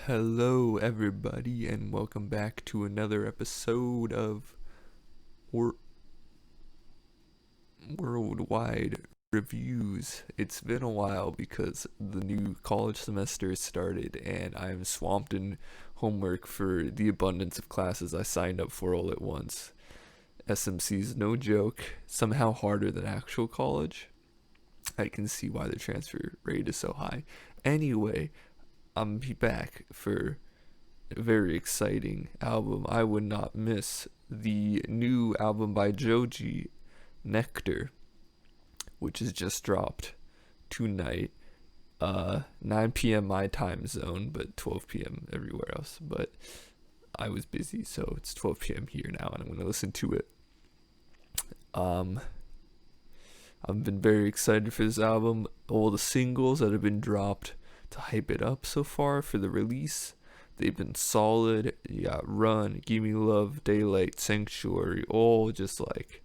Hello, everybody, and welcome back to another episode of Wor- Worldwide Reviews. It's been a while because the new college semester has started, and I'm swamped in homework for the abundance of classes I signed up for all at once. SMC's no joke, somehow harder than actual college. I can see why the transfer rate is so high. Anyway, I'm back for a very exciting album I would not miss. The new album by Joji, Nectar, which is just dropped tonight. 9 p.m. my time zone, but 12 p.m. everywhere else. But I was busy, so it's 12 p.m. here now, and I'm gonna listen to it. Um, I've been very excited for this album. All the singles that have been dropped to hype it up so far for the release, they've been solid. You got Run, Give Me Love, Daylight, Sanctuary, all just like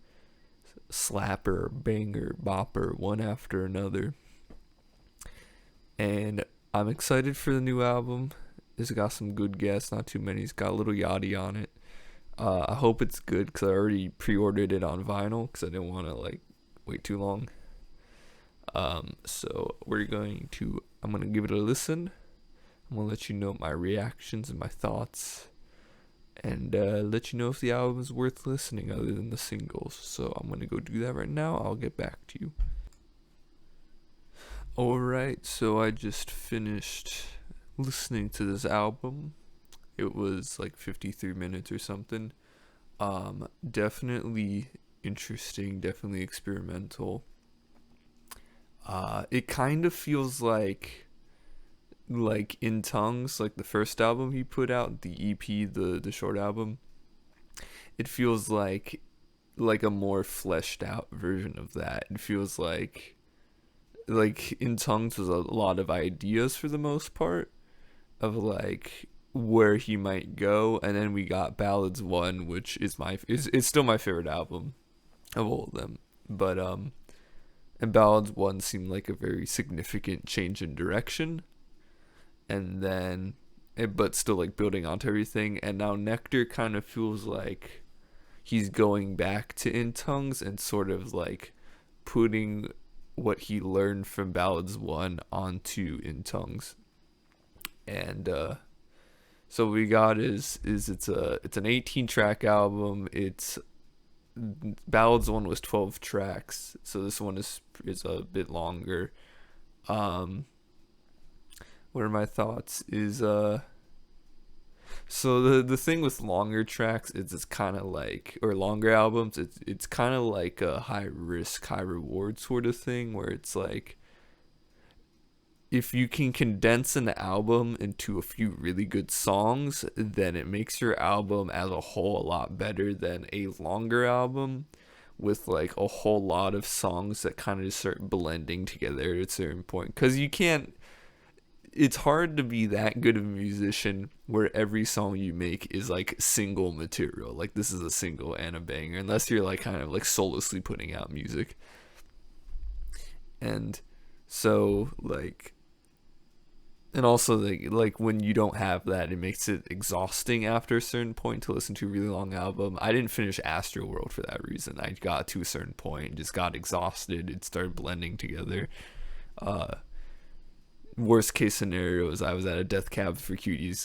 slapper, banger, bopper, one after another. And I'm excited for the new album. It's got some good guests, not too many. It's got a little Yachty on it. I hope it's good because I already pre-ordered it on vinyl because I didn't want to wait too long. So I'm gonna give it a listen. I'm gonna let you know my reactions and my thoughts, and let you know if the album is worth listening other than the singles. So I'm gonna go do that right now. I'll get back to you. Alright, so I just finished listening to this album. It was like 53 minutes or something. Definitely interesting, definitely experimental. It kind of feels like In Tongues, like the first album he put out, the EP, the short album. It feels like a more fleshed out version of that. It feels like In Tongues was a lot of ideas for the most part of like where he might go, and then we got Ballads 1, which is still my favorite album of all of them. But and Ballads 1 seemed like a very significant change in direction, and then but still like building onto everything. And now Nectar kind of feels like he's going back to In Tongues and sort of like putting what he learned from Ballads 1 onto In Tongues. And so what we got is it's an 18 track album. It's Ballads 1 was 12 tracks, so this one is a bit longer. Um, what are my thoughts? Is So the thing with longer tracks is it's kind of like, or longer albums, it's kind of like a high risk, high reward sort of thing, where it's like if you can condense an album into a few really good songs, then it makes your album as a whole a lot better than a longer album with like a whole lot of songs that kind of just start blending together at a certain point. Because you can't, it's hard to be that good of a musician where every song you make is like single material. Like this is a single and a banger, unless you're like kind of like soullessly putting out music. And so like and also like when you don't have that, it makes it exhausting after a certain point to listen to a really long album. I didn't finish Astro World for that reason. I got to a certain point and just got exhausted. It started blending together. uh Worst case scenario is I was at a Death Cab for Cutie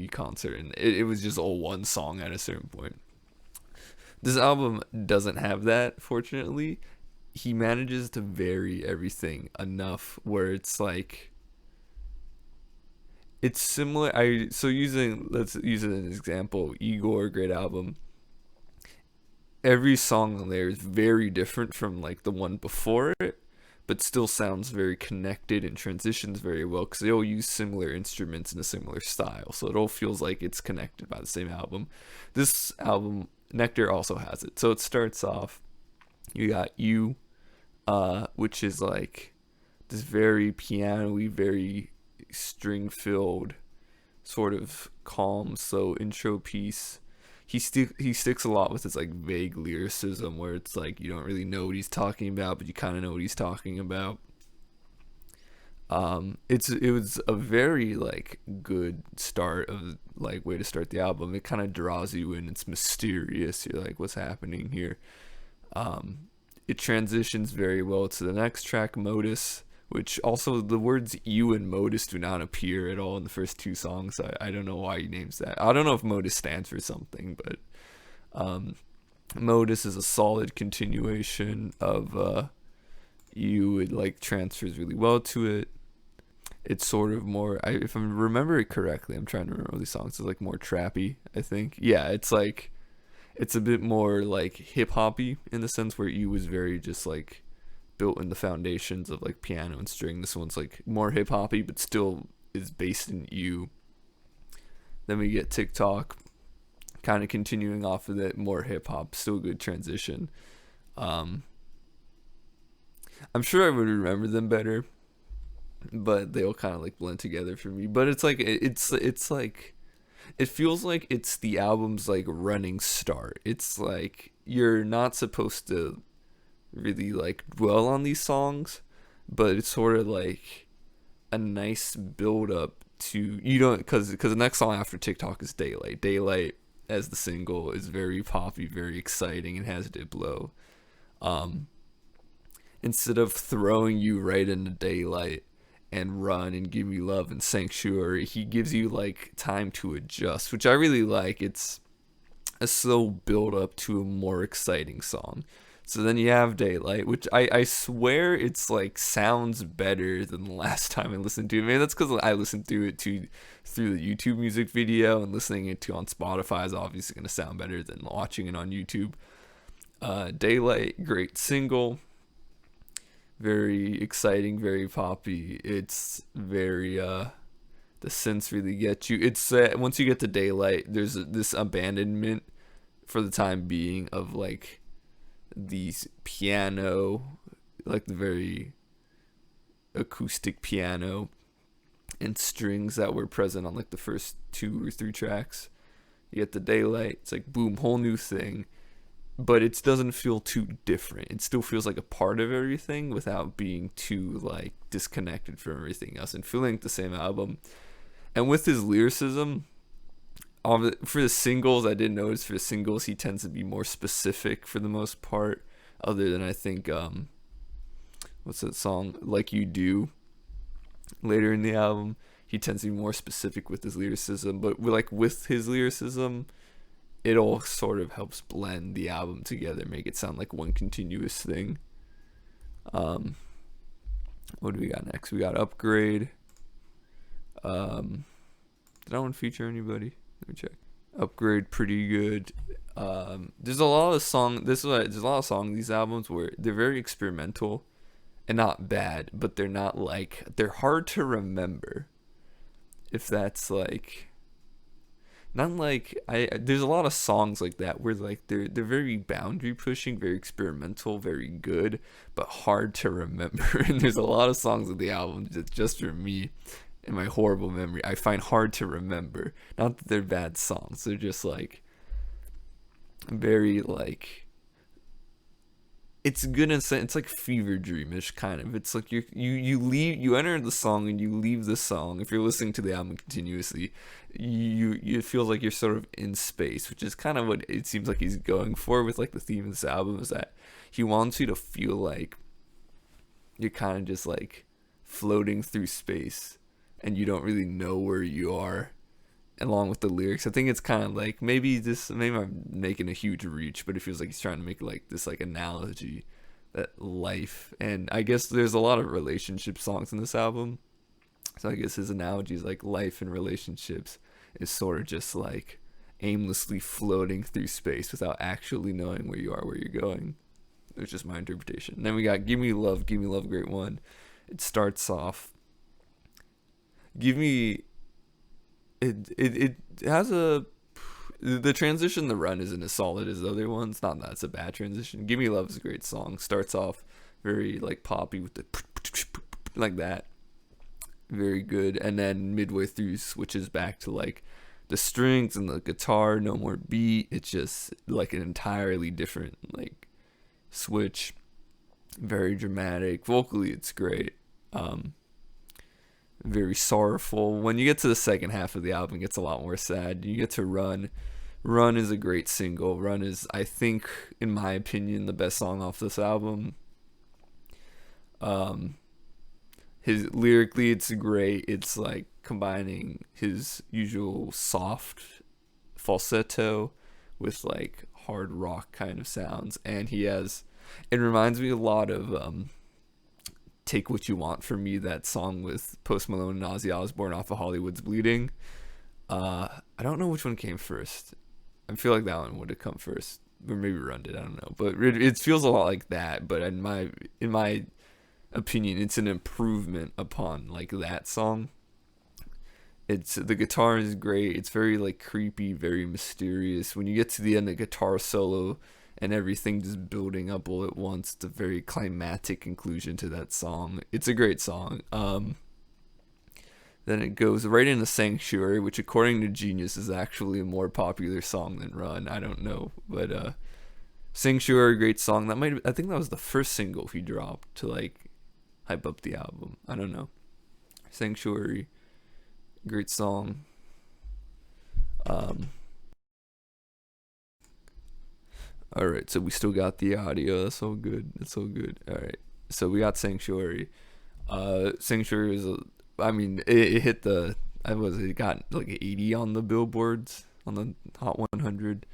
concert, and it was just all one song at a certain point. This album doesn't have that, fortunately. He manages to vary everything enough where it's like it's similar. I so using Let's use it as an example. Igor, great album. Every song on there is very different from like the one before it, but still sounds very connected and transitions very well because they all use similar instruments in a similar style. So it all feels like it's connected by the same album. This album, Nectar, also has it. So it starts off, you got You, which is like this very piano-y, very string-filled, sort of calm, slow intro piece. He sticks a lot with his like vague lyricism, where it's like you don't really know what he's talking about, but you kind of know what he's talking about. It was a very like good start of like way to start the album. It kind of draws you in. It's mysterious. You're like, what's happening here? Um, it transitions very well to the next track, Modus, which also the words "you" and Modus do not appear at all in the first two songs. I don't know why he names that. I don't know if Modus stands for something, but um, Modus is a solid continuation of "you." It like transfers really well to it. It's sort of more, if I remember it correctly, I'm trying to remember these songs. It's like more trappy, I think. Yeah, it's like it's a bit more like hip hoppy in the sense where "you" was very just like built in the foundations of like piano and string. This one's like more hip hoppy, but still is based in "you." Then we get TikTok, kind of continuing off of that, more hip hop, still good transition. Um, I'm sure I would remember them better, but they all kind of like blend together for me. But it's like it's like it feels like it's the album's like running start. It's like you're not supposed to really like dwell on these songs, but it's sort of like a nice build up to, you don't, because the next song after TikTok is Daylight. Daylight as the single is very poppy, very exciting, and has Diplo. Um, Instead of throwing you right into Daylight and Run and Give Me Love and Sanctuary, he gives you like time to adjust, which I really like. It's a slow build up to a more exciting song. So then you have Daylight, which I swear it's like sounds better than the last time I listened to it. Maybe that's because I listened to it through the YouTube music video, and listening it to on Spotify is obviously gonna sound better than watching it on YouTube. Daylight, great single, very exciting, very poppy. It's very the synths really get you. It's once you get to Daylight, there's this abandonment for the time being of like these piano, like the very acoustic piano and strings that were present on like the first two or three tracks. You get the Daylight, it's like boom, whole new thing, but it doesn't feel too different. It still feels like a part of everything without being too like disconnected from everything else and feeling like the same album. And with his lyricism, for the singles, I did notice for the singles he tends to be more specific for the most part. Other than I think what's that song, Like You Do, later in the album, he tends to be more specific with his lyricism. But with his lyricism, it all sort of helps blend the album together, make it sound like one continuous thing. Um, what do we got next? We got Upgrade. Did that one feature anybody? Let me check. Upgrade, pretty good. There's a lot of song. There's a lot of songs these albums where they're very experimental, and not bad, but they're hard to remember. If that's like, not like there's a lot of songs like that where like they're very boundary pushing, very experimental, very good, but hard to remember. And there's a lot of songs of the album that just for me, in my horrible memory, I find hard to remember. Not that they're bad songs, they're just like very like, it's good in a sense. It's like fever dreamish kind of. It's like you enter the song and you leave the song. If you're listening to the album continuously, you it feels like you're sort of in space, which is kind of what it seems like he's going for with like the theme of this album, is that he wants you to feel like you're kind of just like floating through space and you don't really know where you are. Along with the lyrics, I think it's kind of like, maybe I'm making a huge reach, but it feels like he's trying to make like this like analogy that life, and I guess there's a lot of relationship songs in this album, so I guess his analogy is like life and relationships is sort of just like aimlessly floating through space without actually knowing where you are, where you're going. It's just my interpretation. And then we got Give Me Love, great one. It starts off, give me it has the transition, the run isn't as solid as the other ones. Not that it's a bad transition. Give Me Love is a great song. Starts off very like poppy with the like that, very good, and then midway through switches back to like the strings and the guitar, no more beat. It's just like an entirely different like switch. Very dramatic. Vocally, it's great. very sorrowful. When you get to the second half of the album, it gets a lot more sad. You get to Run. Run is a great single. Run is, I think, in my opinion, the best song off this album. Um, his lyrically, it's great. It's like combining his usual soft falsetto with like hard rock kind of sounds, and he has. It reminds me a lot of "Take What You Want From Me," that song with Post Malone and Ozzy Osbourne off of Hollywood's Bleeding. I don't know which one came first. I feel like that one would have come first, or maybe Run did. I don't know, but it feels a lot like that. But in my opinion, it's an improvement upon like that song. It's the guitar is great. It's very like creepy, very mysterious. When you get to the end, the guitar solo and everything just building up all at once. It's a very climactic conclusion to that song. It's a great song. Then it goes right into Sanctuary, which according to Genius is actually a more popular song than Run. I don't know, but Sanctuary, great song. I think that was the first single he dropped to like hype up the album. I don't know. Sanctuary, great song. All right, so we still got the audio. That's all good. That's all good. All right, so we got Sanctuary. Sanctuary is, I mean, it hit the. It got like 80 on the billboards on the Hot 100.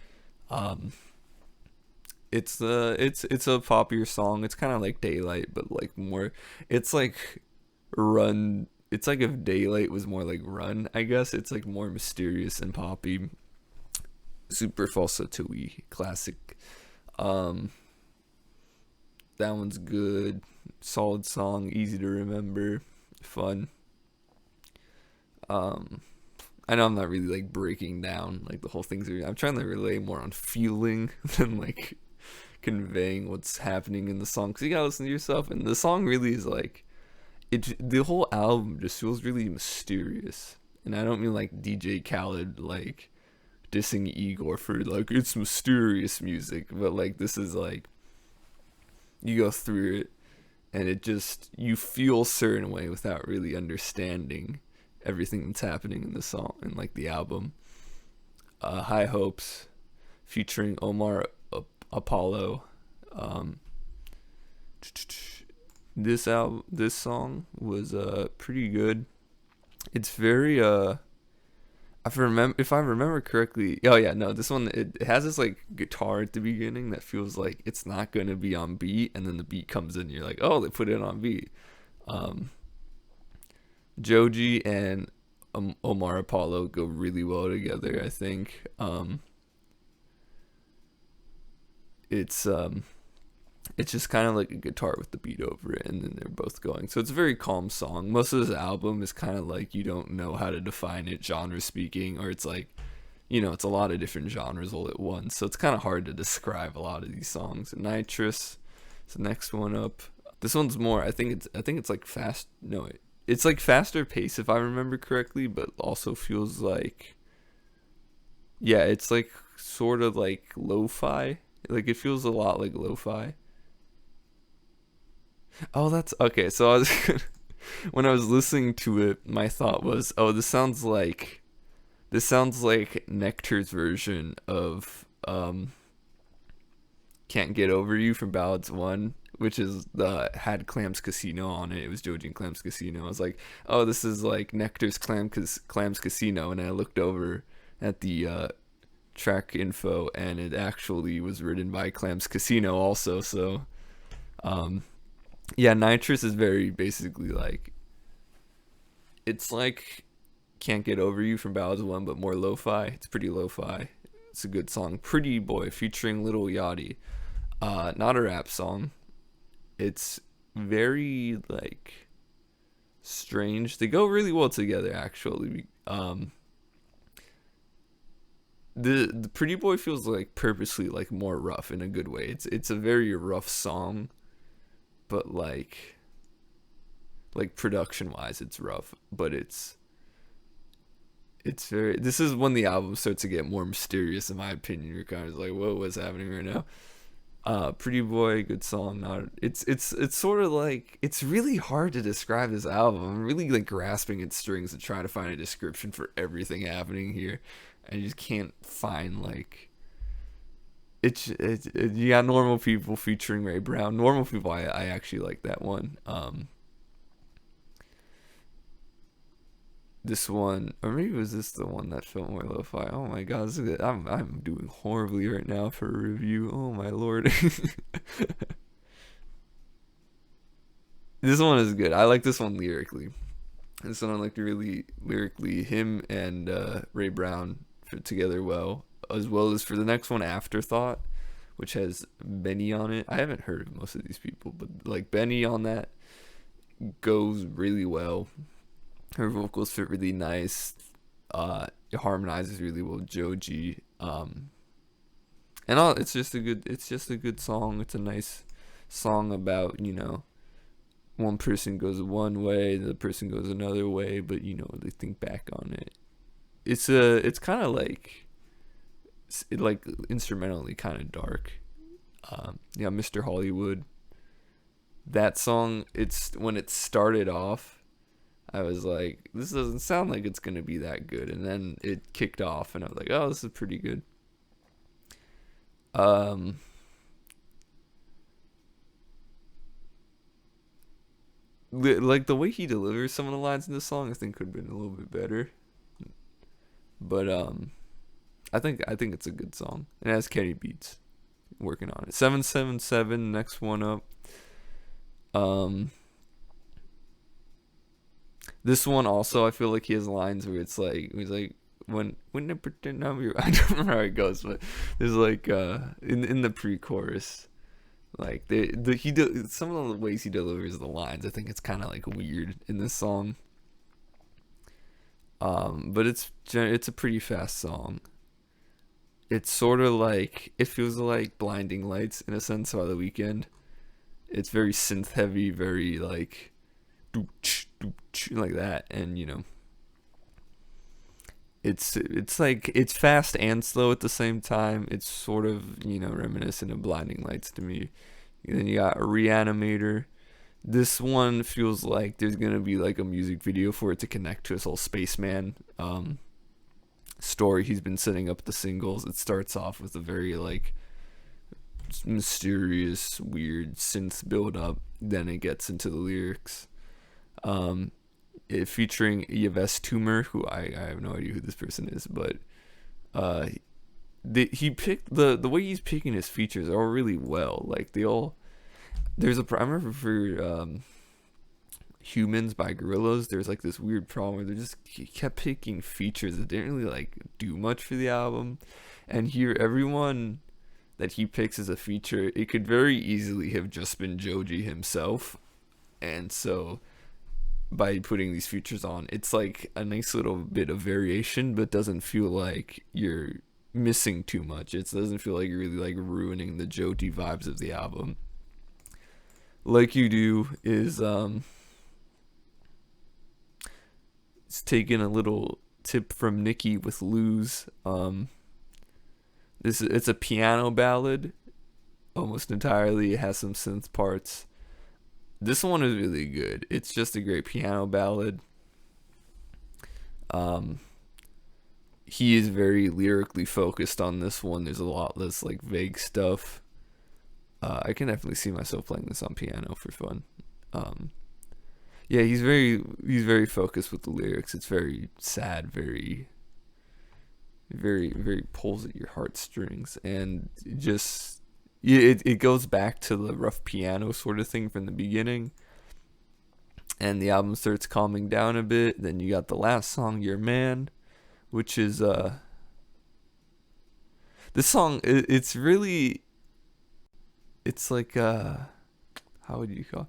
It's a poppier song. It's kind of like Daylight, but like more. It's like Run. It's like if Daylight was more like Run, I guess. It's like more mysterious and poppy, super falsetto-y, classic. Um, that one's good, solid song, easy to remember, fun. Um, I know I'm not really like breaking down like the whole thing. I'm trying to relay more on feeling than like conveying what's happening in the song. Cause you gotta listen to yourself, and the song really is like it. The whole album just feels really mysterious, and I don't mean like DJ Khaled like dissing Igor for like it's mysterious music, but like this is like you go through it and it just you feel a certain way without really understanding everything that's happening in the song and like the album. High Hopes featuring Omar Apollo. Um, this song was pretty good. It's very if I remember correctly, oh yeah, no, this one it has this like guitar at the beginning that feels like it's not gonna be on beat, and then the beat comes in, and you're like, oh, they put it on beat. Um, Joji and Omar Apollo go really well together. I think it's it's just kind of like a guitar with the beat over it, and then they're both going. So it's a very calm song. Most of this album is kind of like you don't know how to define it, genre speaking, or it's like, it's a lot of different genres all at once. So it's kind of hard to describe a lot of these songs. Nitrous is the next one up. This one's more. I think it's like fast. No, it's like faster pace if I remember correctly, but also feels like, yeah, it's like sort of like lo-fi. Like it feels a lot like lo-fi. Oh, that's okay. So I was when I was listening to it, my thought was, oh, this sounds like Nectar's version of Can't Get Over You from Ballads 1, which is had Clams Casino on it. It was Joji and Clams Casino. I was like, oh, this is like Nectar's Clams Casino, and I looked over at the track info, and it actually was written by Clams Casino also. So yeah, Nitrous is very basically like, it's like Can't Get Over You from Ballads 1, but more lo-fi. It's pretty lo-fi. It's a good song. Pretty Boy featuring Lil Yachty. Not a rap song. It's very like strange. They go really well together actually. The Pretty Boy feels like purposely like more rough in a good way. It's a very rough song, but like production wise it's rough, but it's very, this is when the album starts to get more mysterious in my opinion. You're kind of like, whoa, what's happening right now? Pretty Boy, good song. Not it's sort of like it's really hard to describe this album. I'm really like grasping at strings to try to find a description for everything happening here. I just can't find like you got Normal People featuring Ray Brown. Normal People, I actually like that one. This one, or maybe was this the one that felt more lo-fi? Oh my god, I'm doing horribly right now for a review. Oh my lord. This one is good. I like this one lyrically. This one I like really lyrically. Him and Ray Brown fit together well as for the next one, Afterthought, which has Benny on it. I haven't heard of most of these people, but like Benny on that goes really well. Her vocals fit really nice. It harmonizes really well with Joji. And all it's just a good song. It's a nice song about, one person goes one way, the person goes another way, but they think back on it. It's kind of like instrumentally kind of dark. Yeah, Mr. Hollywood. That song, it's when it started off, I was like, this doesn't sound like it's gonna be that good, and then it kicked off, and I was like, oh, this is pretty good. Um, like the way he delivers some of the lines in the song, I think could have been a little bit better. But I think it's a good song. It has Kenny Beats working on it. 777, next one up. Um, this one also, I feel like he has lines where he's like when I pretend I'm your, I don't remember how it goes, but there's like in the pre-chorus, like some of the ways he delivers the lines, I think it's kind of like weird in this song. But it's a pretty fast song. It's sort of like, it feels like Blinding Lights in a sense by The Weeknd. It's very synth heavy, very like like that, and it's like it's fast and slow at the same time. It's sort of reminiscent of Blinding Lights to me. And then you got a Reanimator. This one feels like there's gonna be like a music video for it to connect to his whole spaceman story he's been setting up the singles. It starts off with a very like mysterious, weird synth build up. Then it gets into the lyrics. Featuring Yves Tumor, who I have no idea who this person is, but he picked the way he's picking his features are really well. Like they all, I remember for Humans by Gorillaz, there's like this weird problem where he kept picking features that didn't really like do much for the album, and here everyone that he picks as a feature, it could very easily have just been Joji himself, and so by putting these features on, it's like a nice little bit of variation, but doesn't feel like you're missing too much. It doesn't feel like you're really like ruining the Joji vibes of the album. Like You Do is it's taking a little tip from Nicki with Lose. It's a piano ballad almost entirely. It has some synth parts. This one is really good. It's just a great piano ballad. He is very lyrically focused on this one. There's a lot less like vague stuff. I can definitely see myself playing this on piano for fun. Yeah, he's very focused with the lyrics. It's very sad, very very pulls at your heartstrings, and it goes back to the rough piano sort of thing from the beginning, and the album starts calming down a bit. Then you got the last song, Your Man, which is this song, it's really, it's like how would you call it?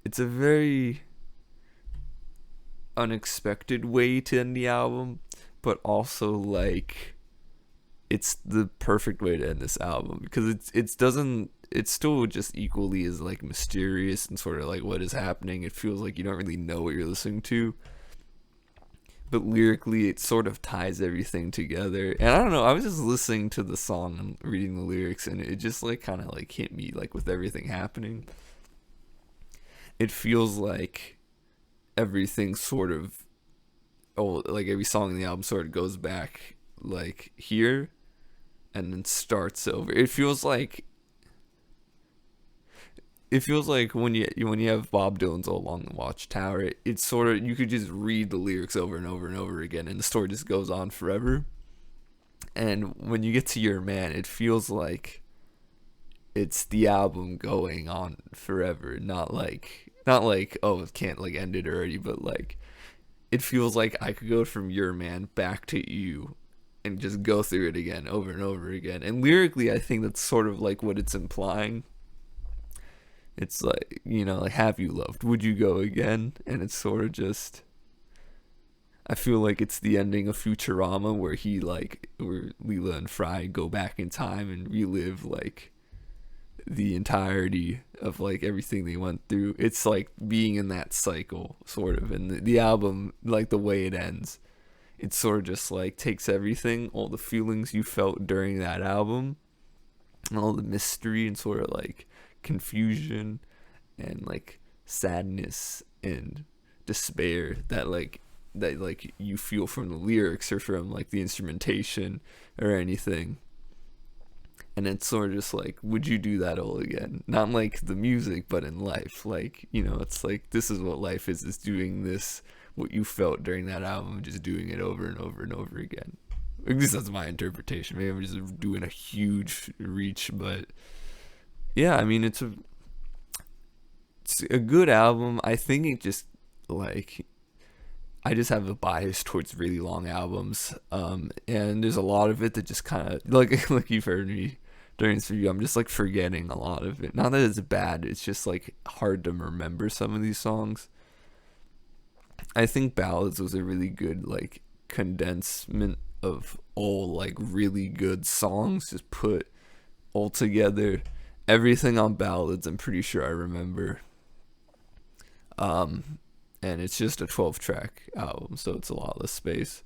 It's a very unexpected way to end the album, but also like it's the perfect way to end this album, because it's still just equally as like mysterious and sort of like what is happening. It feels like you don't really know what you're listening to, but lyrically it sort of ties everything together. And I don't know, I was just listening to the song and reading the lyrics, and it just like kind of like hit me, like with everything happening. It feels like everything sort of, oh, like every song in the album sort of goes back like here and then starts over. It feels like when you have Bob Dylan's All Along the Watchtower, it's sort of, you could just read the lyrics over and over and over again, and the story just goes on forever. And when you get to Your Man, it feels like it's the album going on forever, not like oh, it can't like end it already, but like it feels like I could go from Your Man back to You and just go through it again over and over again. And lyrically, I think that's sort of like what it's implying. It's like, like, have you loved? Would you go again? And it's sort of just, I feel like it's the ending of Futurama where where Leela and Fry go back in time and relive like the entirety of like everything they went through. It's like being in that cycle, sort of. And the album, like the way it ends, it sort of just like takes everything, all the feelings you felt during that album, and all the mystery and sort of like confusion and like sadness and despair that you feel from the lyrics or from like the instrumentation or anything. And it's sort of just like, would you do that all again? Not like the music, but in life. Like, it's like, this is what life is doing this, what you felt during that album, just doing it over and over and over again. At least that's my interpretation. Maybe I'm just doing a huge reach, but yeah, I mean, it's a good album. I think it just, like, I just have a bias towards really long albums, and there's a lot of it that just kind of, like you've heard me during this review, I'm just like forgetting a lot of it. Not that it's bad, it's just like hard to remember some of these songs. I think Ballads was a really good like condensement of all like really good songs just put all together. Everything on Ballads, I'm pretty sure I remember. And it's just a 12-track album, so it's a lot less space.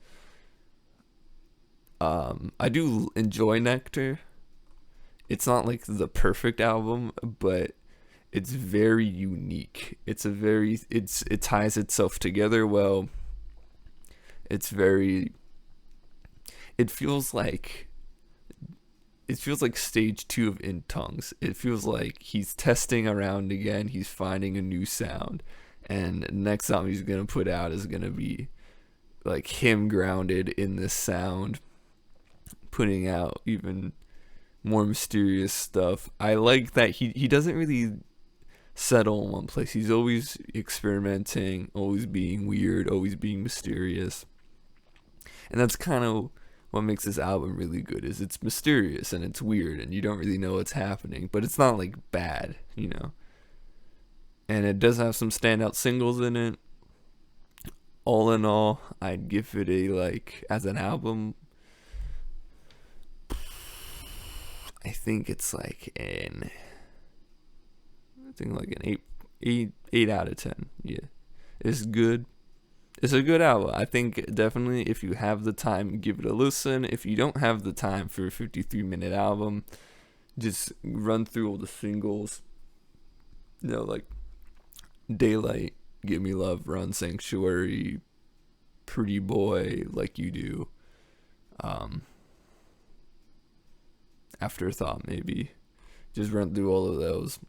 I do enjoy Nectar. It's not like the perfect album, but it's very unique. It ties itself together well. It feels like stage 2 of In Tongues. It feels like he's testing around again. He's finding a new sound, and next album he's gonna put out is gonna be like him grounded in this sound, putting out even more mysterious stuff. I like that he doesn't really settle in one place. He's always experimenting, always being weird, always being mysterious. And that's kind of what makes this album really good, is it's mysterious and it's weird and you don't really know what's happening, but it's not like bad, And it does have some standout singles in it. All in all, I'd give it a, like, as an album, I think it's like an 8 out of 10. Yeah, it's good. It's a good album. I think definitely if you have the time, give it a listen. If you don't have the time for a 53-minute album, just run through all the singles. Like Daylight, Give Me Love, Run, Sanctuary, Pretty Boy, Like You Do. Afterthought, maybe. Just run through all of those.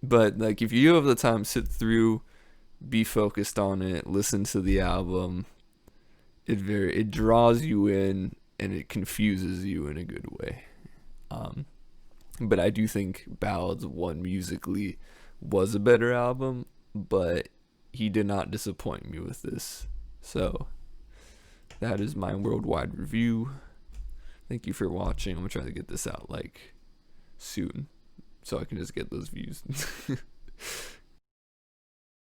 But like, if you have the time, sit through, be focused on it, listen to the album. It draws you in and it confuses you in a good way. But I do think Ballads 1 musically was a better album, but he did not disappoint me with this. So that is my worldwide review. Thank you for watching. I'm gonna try to get this out like soon, so I can just get those views.